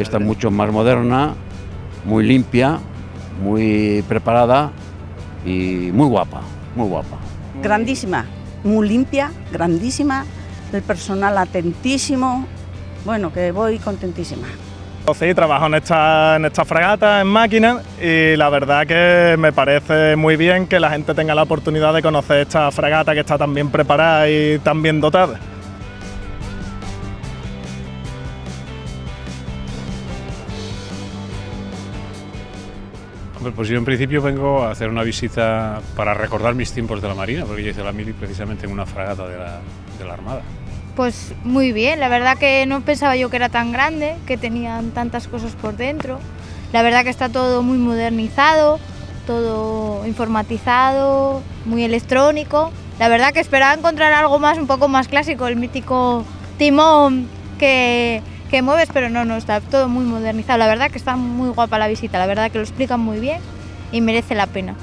esta es mucho más moderna, muy limpia, muy preparada y muy guapa, muy guapa. Grandísima, muy limpia, grandísima, el personal atentísimo, bueno, que voy contentísima. Sí, trabajo en esta fragata, en máquina, y la verdad que me parece muy bien que la gente tenga la oportunidad de conocer esta fragata que está tan bien preparada y tan bien dotada. Hombre, pues yo en principio vengo a hacer una visita para recordar mis tiempos de la Marina, porque yo hice la mili precisamente en una fragata de la Armada. Pues muy bien, la verdad que no pensaba yo que era tan grande, que tenían tantas cosas por dentro. La verdad que está todo muy modernizado, todo informatizado, muy electrónico. La verdad que esperaba encontrar algo más, un poco más clásico, el mítico timón que mueves, pero no, está todo muy modernizado. La verdad que está muy guapa la visita, la verdad que lo explican muy bien y merece la pena.